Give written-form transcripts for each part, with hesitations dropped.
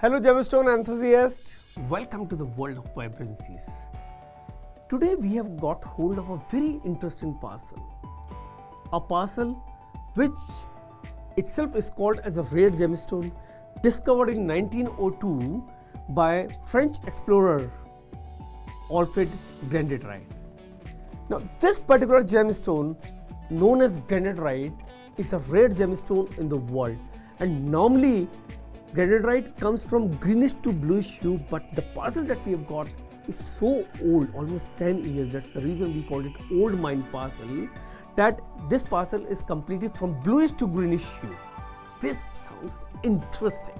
Hello gemstone enthusiasts, welcome to the world of vibrancies. Today we have got hold of a very interesting parcel. A parcel which itself is called as a rare gemstone, discovered in 1902 by French explorer Alfred Grandidierite. Now this particular gemstone known as Grandidierite is a rare gemstone in the world, and normally Grandidierite comes from greenish to bluish hue, but the parcel that we have got is so old, almost 10 years. That's the reason we called it old mine parcel, that this parcel is completely from bluish to greenish hue. This sounds interesting,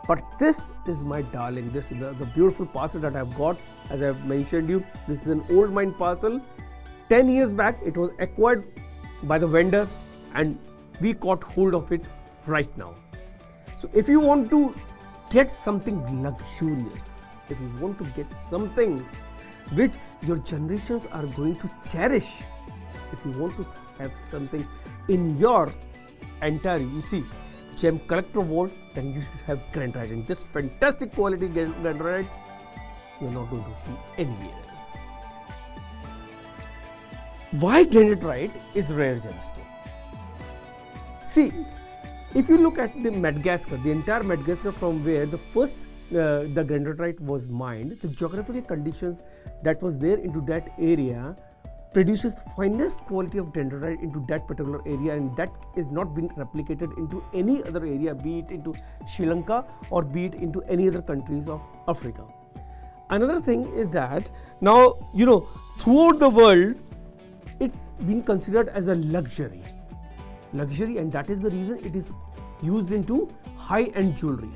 but this is my darling. This is the beautiful parcel that I've got. As I've mentioned you, this is an old mine parcel. 10 years back it was acquired by the vendor and we caught hold of it right now. So if you want to get something luxurious, if you want to get something which your generations are going to cherish, if you want to have something in your entire, gem collector vault, then you should have Grandidierite. And this fantastic quality Grandidierite you're not going to see anywhere else. Why Grandidierite is rare gemstone? See, if you look at the Madagascar, the entire Madagascar from where the first the Grandidierite was mined, the geographical conditions that was there into that area produces the finest quality of Grandidierite into that particular area, and that is not been replicated into any other area, be it into Sri Lanka or be it into any other countries of Africa. Another thing is that now throughout the world it's been considered as a luxury, and that is the reason it is used into high-end jewelry.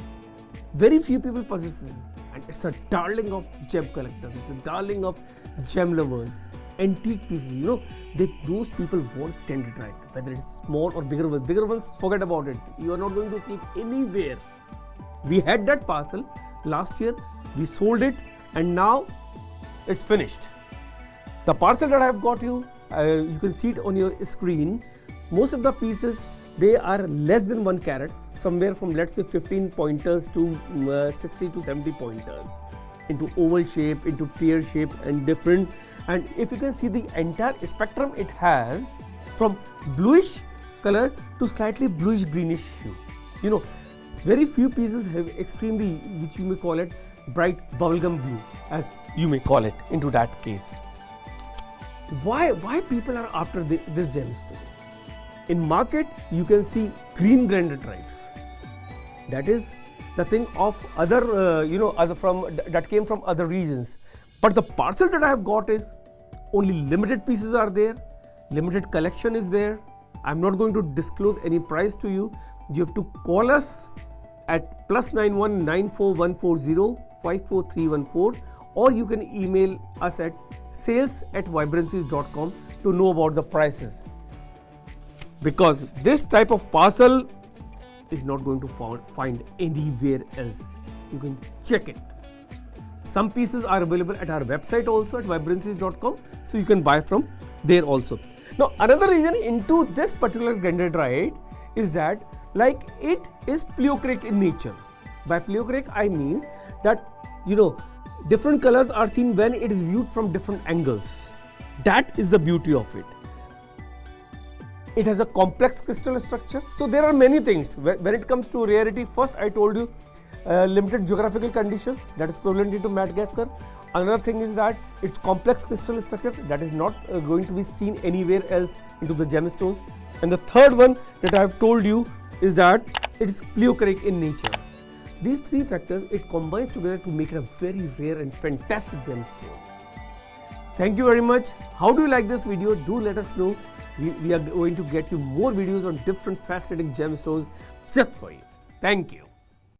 Very few people possess it, and it's a darling of gem collectors, it's a darling of gem lovers. Antique pieces, those people want Grandidierite, whether it's small or bigger ones. Bigger ones, forget about it, you are not going to see it anywhere. We had that parcel last year, we sold it, and now it's finished. The parcel that I have got you can see it on your screen. Most of the pieces, they are less than 1 carat, somewhere from let's say 15 pointers to 60 to 70 pointers, into oval shape, into pear shape and different. And if you can see the entire spectrum it has, from bluish color to slightly bluish greenish hue. Very few pieces have extremely, which you may call it bright bubblegum blue, as you may call it into that case. Why people are after this gemstone? In market, you can see green Grandidierite. That is the thing of other, that came from other regions. But the parcel that I have got is only limited pieces are there, limited collection is there. I'm not going to disclose any price to you. You have to call us at +91 94140 54314, or you can email us at sales@vibrancies.com to know about the prices. Because this type of parcel is not going to find anywhere else. You can check it. Some pieces are available at our website also at vibrancies.com, so you can buy from there also. Now another reason into this particular Grandidierite is that it is pleochroic in nature. By pleochroic I mean that different colors are seen when it is viewed from different angles. That is the beauty of it. It has a complex crystal structure. So there are many things. When it comes to rarity, first I told you limited geographical conditions, that is prevalent into Madagascar. Another thing is that it's complex crystal structure that is not going to be seen anywhere else into the gemstones. And the third one that I have told you is that it is pleochroic in nature. These three factors, it combines together to make it a very rare and fantastic gemstone. Thank you very much. How do you like this video? Do let us know. We are going to get you more videos on different fascinating gemstones just for you. Thank you.